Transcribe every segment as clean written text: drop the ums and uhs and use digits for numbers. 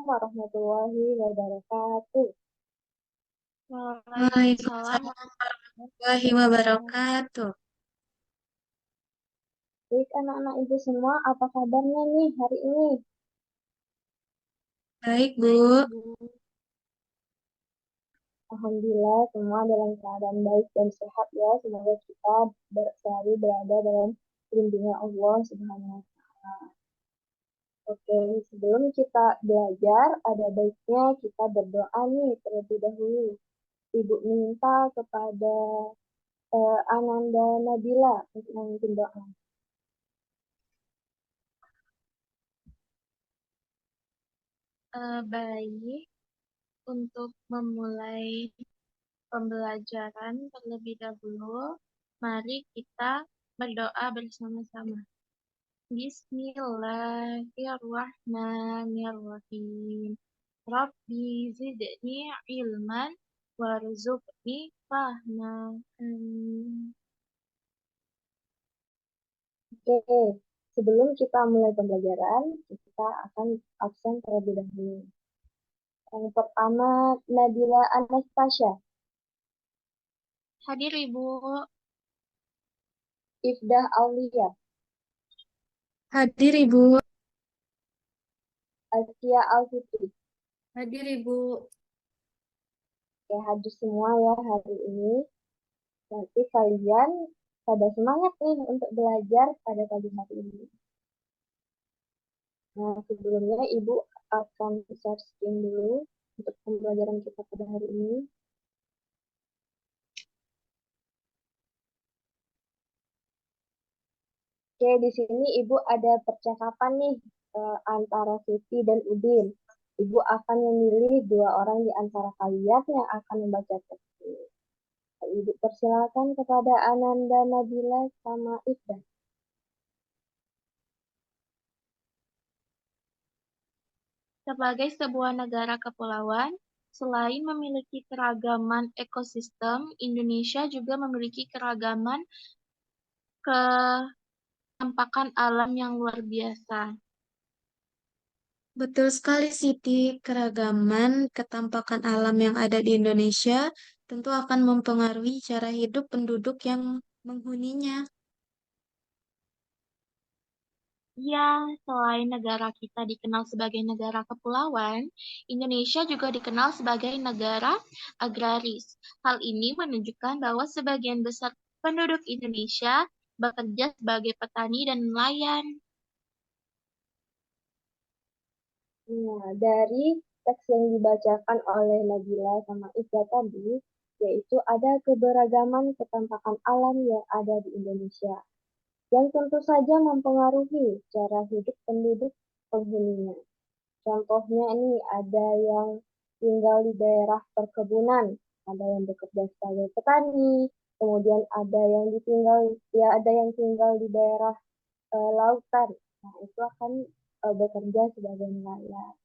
warahmatullahi wabarakatuh. Waalaikumsalam Waalaikumsalam. warahmatullahi wabarakatuh. Baik anak-anak ibu semua, apa kabarnya nih hari ini? Baik, Baik, Bu. Bu. Alhamdulillah semua dalam keadaan baik dan sehat ya. Semoga kita selalu berada dalam lindungan Allah Subhanahu wa Ta'ala. Oke, sebelum kita belajar, ada baiknya kita berdoa nih terlebih dahulu. Ibu minta kepada Ananda Nabila untuk memimpin doa. Baik, untuk memulai pembelajaran terlebih dahulu, mari kita berdoa bersama-sama. Bismillahirrahmanirrahim. Rabbi zidni ilman warzuqni fahma. Amin. Oke, sebelum kita mulai pembelajaran, kita akan absen terlebih dahulu. Yang pertama, Nabila Anastasia, Hadir, Ibu. Ifdah Aulia, Hadir, Ibu. Askia Alfitri. Hadir, Ibu. Oke, hadir semua ya hari ini. Nanti kalian pada semangat nih untuk belajar pada pagi hari ini. Nah, sebelumnya Ibu akan share screen dulu untuk pembelajaran kita pada hari ini. Oke, di sini Ibu ada percakapan nih antara Siti dan Udin. Ibu akan memilih dua orang di antara kalian yang akan membaca teks ini. Ibu persilakan kepada Ananda Nabila sama Ifdah. Sebagai sebuah negara kepulauan, selain memiliki keragaman ekosistem, Indonesia juga memiliki keragaman kenampakan alam yang luar biasa. Betul sekali, Siti. Keragaman ketampakan alam yang ada di Indonesia tentu akan mempengaruhi cara hidup penduduk yang menghuninya. Ya, selain negara kita dikenal sebagai negara kepulauan, Indonesia juga dikenal sebagai negara agraris. Hal ini menunjukkan bahwa sebagian besar penduduk Indonesia bekerja sebagai petani dan nelayan. Nah, dari teks yang dibacakan oleh Nabila sama Ifdah tadi, yaitu ada keberagaman ketampakan alam yang ada di Indonesia, yang tentu saja mempengaruhi cara hidup penduduk penghuninya. Contohnya ini ada yang tinggal di daerah perkebunan, ada yang bekerja sebagai petani, kemudian ada yang tinggal di daerah lautan. Nah, itu akan bekerja sebagai nelayan.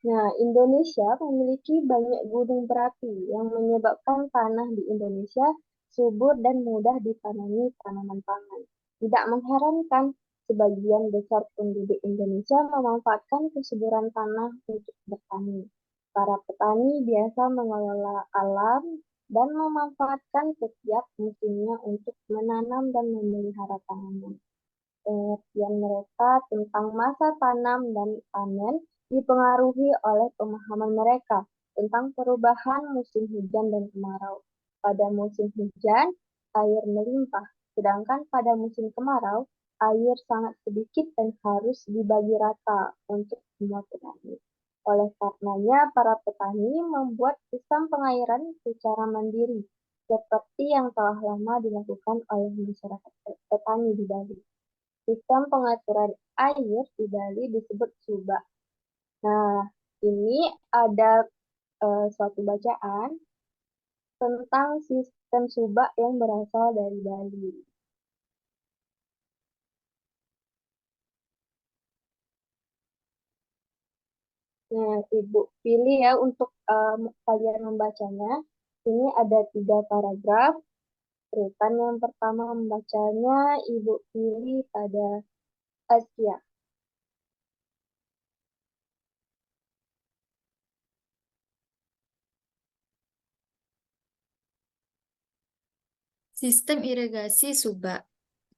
Nah, Indonesia memiliki banyak gunung berapi yang menyebabkan tanah di Indonesia subur dan mudah ditanami tanaman pangan. Tidak mengherankan, sebagian besar penduduk Indonesia memanfaatkan kesuburan tanah untuk bertani. Para petani biasa mengelola alam dan memanfaatkan setiap musimnya untuk menanam dan memelihara tanaman. Pengertian mereka tentang masa tanam dan panen dipengaruhi oleh pemahaman mereka tentang perubahan musim hujan dan kemarau. Pada musim hujan, air melimpah, sedangkan pada musim kemarau, air sangat sedikit dan harus dibagi rata untuk semua petani. Oleh karenanya, para petani membuat sistem pengairan secara mandiri, seperti yang telah lama dilakukan oleh masyarakat petani di Bali. Sistem pengaturan air di Bali disebut subak. Nah, ini ada suatu bacaan tentang sistem subak yang berasal dari Bali. Nah, Ibu pilih ya untuk kalian membacanya. Ini ada 3 paragraf. Urutan yang pertama membacanya Ibu pilih pada Asia. Sistem irigasi Subak.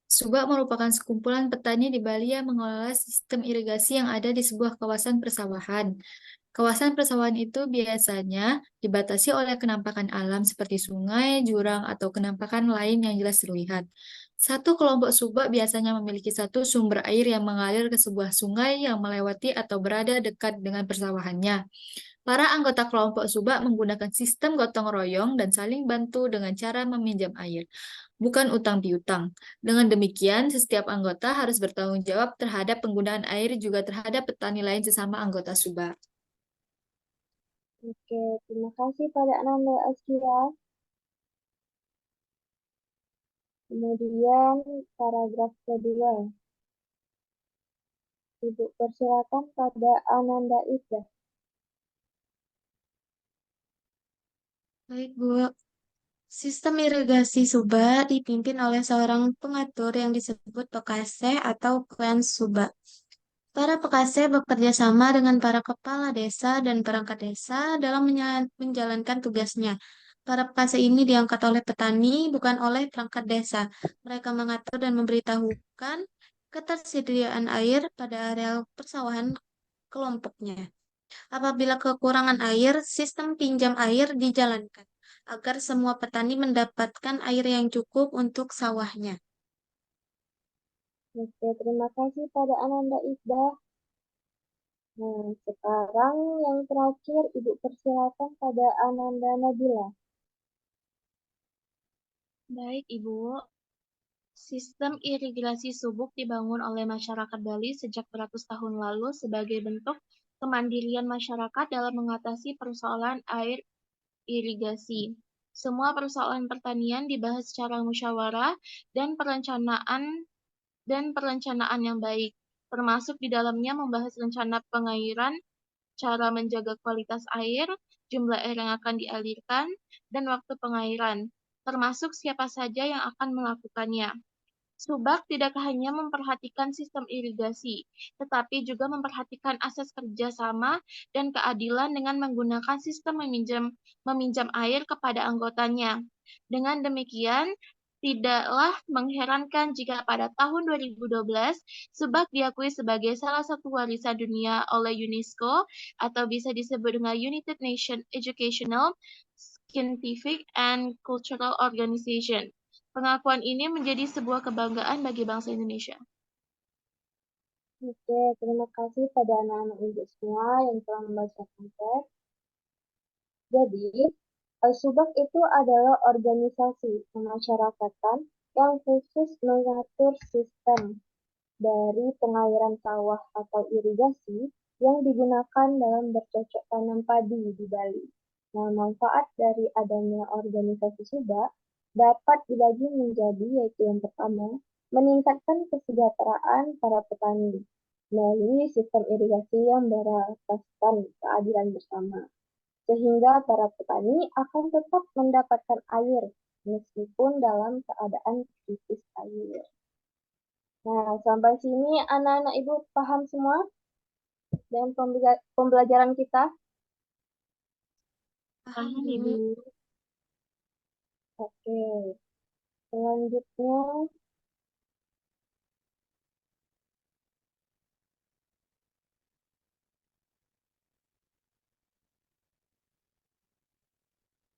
Subak merupakan sekumpulan petani di Bali yang mengelola sistem irigasi yang ada di sebuah kawasan persawahan. Kawasan persawahan itu biasanya dibatasi oleh kenampakan alam seperti sungai, jurang, atau kenampakan lain yang jelas terlihat. Satu kelompok subak biasanya memiliki satu sumber air yang mengalir ke sebuah sungai yang melewati atau berada dekat dengan persawahannya. Para anggota kelompok subak menggunakan sistem gotong royong dan saling bantu dengan cara meminjam air, bukan utang piutang. Dengan demikian, setiap anggota harus bertanggung jawab terhadap penggunaan air juga terhadap petani lain sesama anggota subak. Oke, terima kasih pada Ananda Asia. Kemudian paragraf kedua. Ibu persilakan pada Ananda Ida. Baik, Bu. Sistem irigasi Subak dipimpin oleh seorang pengatur yang disebut Pekaseh atau Klan Subak. Para Pekaseh bekerja sama dengan para kepala desa dan perangkat desa dalam menjalankan tugasnya. Para Pekaseh ini diangkat oleh petani, bukan oleh perangkat desa. Mereka mengatur dan memberitahukan ketersediaan air pada areal persawahan kelompoknya. Apabila kekurangan air, sistem pinjam air dijalankan agar semua petani mendapatkan air yang cukup untuk sawahnya. Oke, terima kasih pada Ananda Ida. Nah, sekarang yang terakhir Ibu persilakan pada Ananda Nabila. Baik, Ibu. Sistem irigasi subuk dibangun oleh masyarakat Bali sejak beratus tahun lalu sebagai bentuk kemandirian masyarakat dalam mengatasi persoalan air irigasi. Semua persoalan pertanian dibahas secara musyawarah dan perencanaan yang baik, termasuk di dalamnya membahas rencana pengairan, cara menjaga kualitas air, jumlah air yang akan dialirkan, dan waktu pengairan, termasuk siapa saja yang akan melakukannya. Subak tidak hanya memperhatikan sistem irigasi, tetapi juga memperhatikan asas kerjasama dan keadilan dengan menggunakan sistem meminjam air kepada anggotanya. Dengan demikian, tidaklah mengherankan jika pada tahun 2012 Subak diakui sebagai salah satu warisan dunia oleh UNESCO atau bisa disebut dengan United Nations Educational, Scientific, and Cultural Organization. Pengakuan ini menjadi sebuah kebanggaan bagi bangsa Indonesia. Oke, terima kasih pada anak-anak Ibu semua yang telah membacakan teks. Jadi, Subak itu adalah organisasi pemasyarakatan yang khusus mengatur sistem dari pengairan sawah atau irigasi yang digunakan dalam bercocok tanam padi di Bali. Nah, manfaat dari adanya organisasi Subak dapat dibagi menjadi, yaitu yang pertama, meningkatkan kesejahteraan para petani melalui sistem irigasi yang berasaskan keadilan bersama, sehingga para petani akan tetap mendapatkan air meskipun dalam keadaan krisis air. Nah, sampai sini anak-anak Ibu paham semua dengan pembelajaran kita? Paham, Paham, Bu. Ibu? Oke, selanjutnya,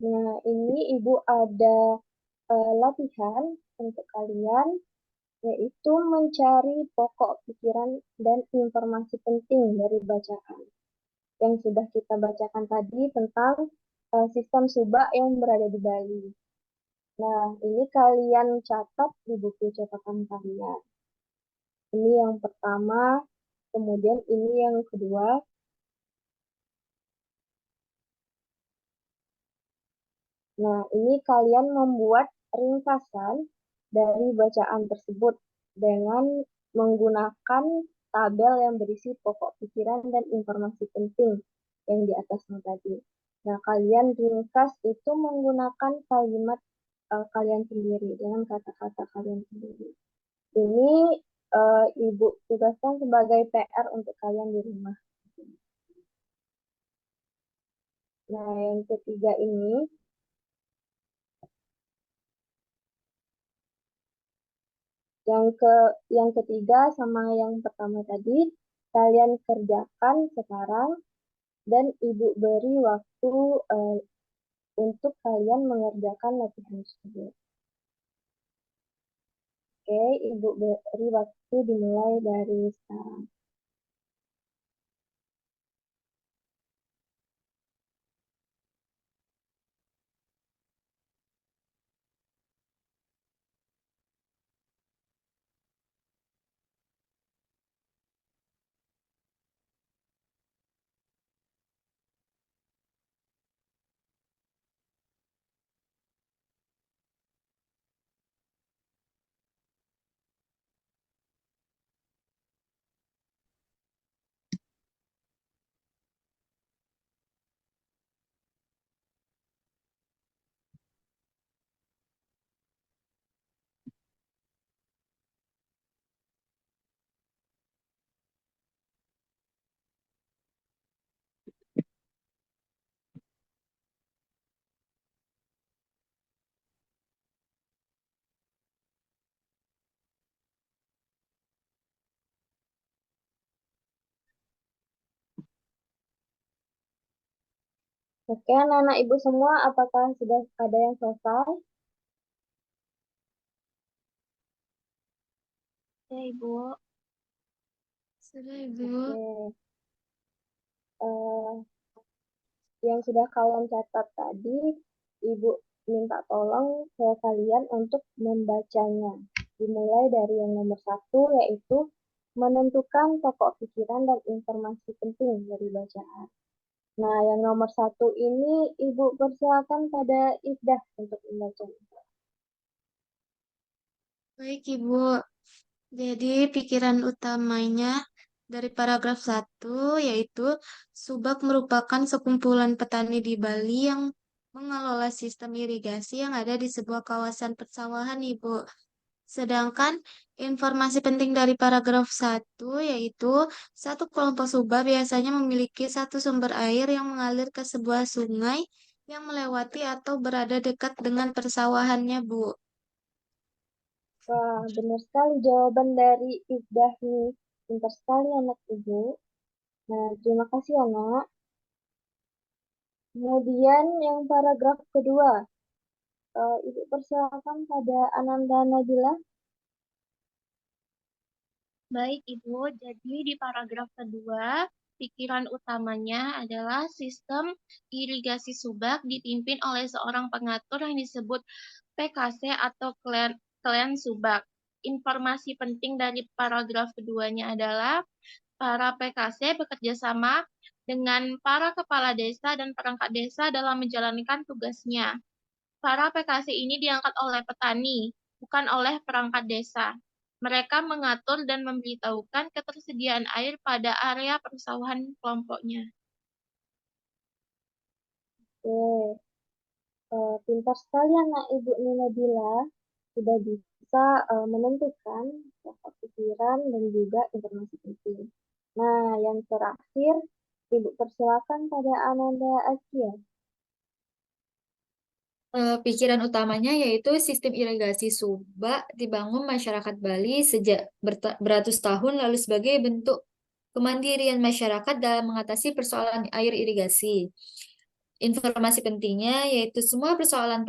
nah ini Ibu ada latihan untuk kalian, yaitu mencari pokok pikiran dan informasi penting dari bacaan yang sudah kita bacakan tadi tentang sistem subak yang berada di Bali. Nah, ini kalian catat di buku catatan kalian. Ini yang pertama, kemudian ini yang kedua. Nah, ini kalian membuat ringkasan dari bacaan tersebut dengan menggunakan tabel yang berisi pokok pikiran dan informasi penting yang di atasnya tadi. Nah, kalian ringkas itu menggunakan kalimat kalian sendiri, dengan kata-kata kalian sendiri. Ini Ibu tugaskan sebagai PR untuk kalian di rumah. Nah, yang ketiga ini, yang ketiga sama yang pertama tadi, kalian kerjakan sekarang dan Ibu beri waktu untuk kalian mengerjakan latihan tersebut. Oke, Ibu beri waktu dimulai dari sekarang. Oke, anak-anak Ibu semua, apakah sudah ada yang selesai? Ya, Ibu. Sudah, Ibu. Oke. Eh, yang sudah kalian catat tadi, Ibu minta tolong ke kalian untuk membacanya. Dimulai dari yang nomor 1, yaitu menentukan pokok pikiran dan informasi penting dari bacaan. Nah, yang nomor 1 ini Ibu persilakan pada Ifdah untuk membaca. Baik, Ibu. Jadi, pikiran utamanya dari paragraf 1 yaitu Subak merupakan sekumpulan petani di Bali yang mengelola sistem irigasi yang ada di sebuah kawasan persawahan, Ibu. Sedangkan informasi penting dari paragraf 1 yaitu satu kelompok subak biasanya memiliki satu sumber air yang mengalir ke sebuah sungai yang melewati atau berada dekat dengan persawahannya, Bu. Wah, benar sekali jawaban dari Ifdah nih. Pintar sekali anak Ibu. Nah, terima kasih anak. Kemudian yang paragraf kedua, Ibu persilakan pada Ananda Nabila. Baik, Ibu. Jadi di paragraf kedua, pikiran utamanya adalah sistem irigasi subak dipimpin oleh seorang pengatur yang disebut PKC atau klan subak. Informasi penting dari paragraf keduanya adalah para PKC bekerja sama dengan para kepala desa dan perangkat desa dalam menjalankan tugasnya. Para PKC ini diangkat oleh petani, bukan oleh perangkat desa. Mereka mengatur dan memberitahukan ketersediaan air pada area persawahan kelompoknya. Oke, pintar sekali anak Ibu Nabila. Sudah bisa menentukan pokok pikiran dan juga informasi penting. Nah, yang terakhir, Ibu persilakan pada Ananda Asia. Pikiran utamanya yaitu sistem irigasi subak dibangun masyarakat Bali sejak beratus tahun lalu sebagai bentuk kemandirian masyarakat dalam mengatasi persoalan air irigasi. Informasi pentingnya yaitu semua persoalan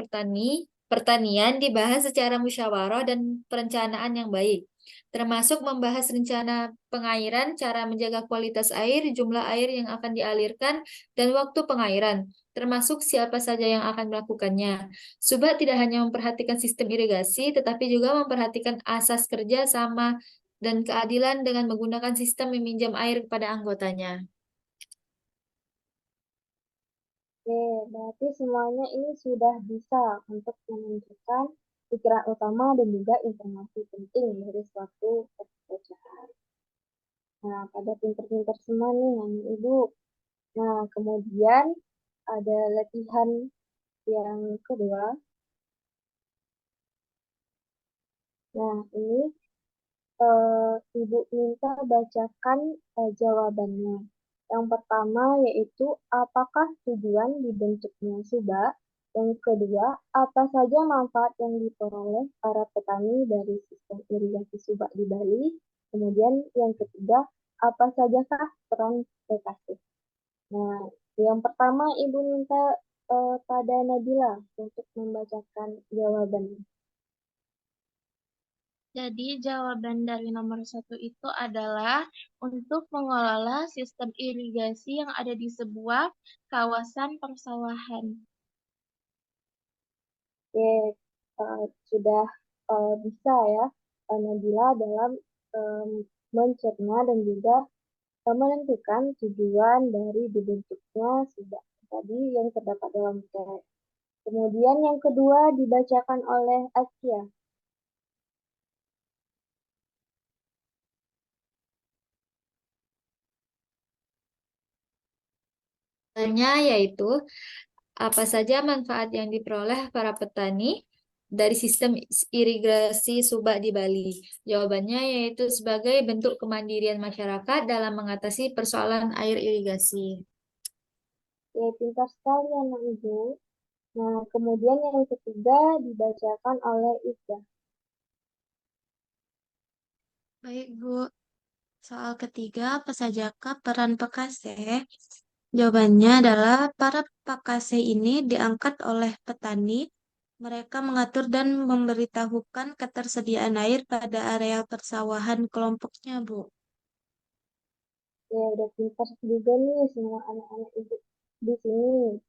pertanian dibahas secara musyawarah dan perencanaan yang baik, termasuk membahas rencana pengairan, cara menjaga kualitas air, jumlah air yang akan dialirkan, dan waktu pengairan, termasuk siapa saja yang akan melakukannya. Subak tidak hanya memperhatikan sistem irigasi, tetapi juga memperhatikan asas kerja sama dan keadilan dengan menggunakan sistem meminjam air kepada anggotanya. Oke, berarti semuanya ini sudah bisa untuk menentukan pikiran utama dan juga informasi penting dari suatu pekerjaan. Nah, pada pinter-pinter semua nih, Nani Ibu. Nah, kemudian ada latihan yang kedua. Nah, ini Ibu minta bacakan jawabannya. Yang pertama yaitu apakah tujuan dibentuknya subak? Yang kedua, apa saja manfaat yang diperoleh para petani dari sistem irigasi subak di Bali? Kemudian yang ketiga, apa sajakah peran PKC? Nah, yang pertama Ibu minta pada Nabila untuk membacakan jawabannya. Jadi jawaban dari nomor 1 itu adalah untuk mengelola sistem irigasi yang ada di sebuah kawasan persawahan. Oke, sudah bisa ya Nabila dalam em, mencerna dan juga menentukan tujuan dari dibentuknya sudah tadi yang terdapat dalam teks. Kemudian yang kedua dibacakan oleh Askia. Jawabannya yaitu apa saja manfaat yang diperoleh para petani dari sistem irigasi subak di Bali? Jawabannya yaitu sebagai bentuk kemandirian masyarakat dalam mengatasi persoalan air irigasi. Ya, pintar sekali anak ibu. Nah, kemudian yang ketiga dibacakan oleh Ida. Baik, Bu. Soal ketiga, apa sajakah peran Pekase? Jawabannya adalah para Pekase ini diangkat oleh petani. Mereka mengatur dan memberitahukan ketersediaan air pada areal persawahan kelompoknya, Bu. Ya, udah pintar juga nih semua anak-anak ibu di sini.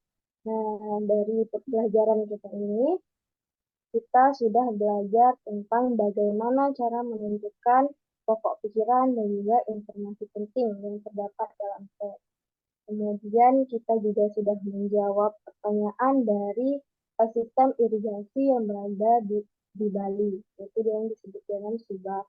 Nah, dari pembelajaran kita ini, kita sudah belajar tentang bagaimana cara menentukan pokok pikiran dan juga informasi penting yang terdapat dalam teks. Kemudian kita juga sudah menjawab pertanyaan dari sistem irigasi yang berada di Bali, yaitu yang disebut dengan subak.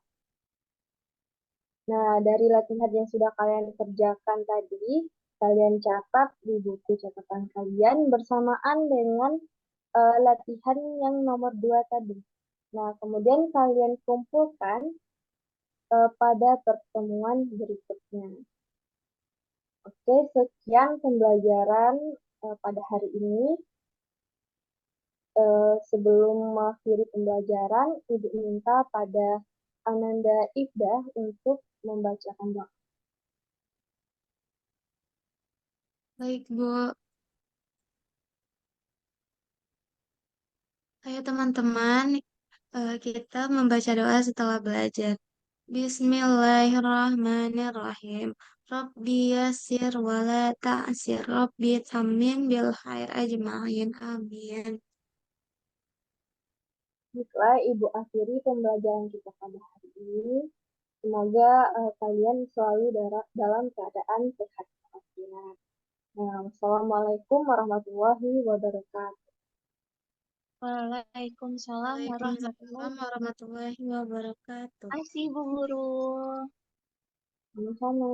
Nah, dari latihan yang sudah kalian kerjakan tadi, kalian catat di buku catatan kalian bersamaan dengan latihan yang nomor 2 tadi. Nah, kemudian kalian kumpulkan pada pertemuan berikutnya. Oke, sekian pembelajaran pada hari ini. Sebelum mengakhiri pembelajaran, Ibu minta pada Ananda Ibdah untuk membacakan doa. Baik, Bu. Ayo teman-teman, kita membaca doa setelah belajar. Bismillahirrahmanirrahim. Rabbi yasir wa la ta'sir. Rabbi tamim bil khair ajma'in. Amin. Baiklah, Ibu akhiri pembelajaran kita pada hari ini. Semoga kalian selalu dalam keadaan sehat walafiat. Nah, wassalamualaikum warahmatullahi wabarakatuh. Waalaikumsalam Waalaikumsalam warahmatullahi wabarakatuh. warahmatullahi wabarakatuh. Sama-sama.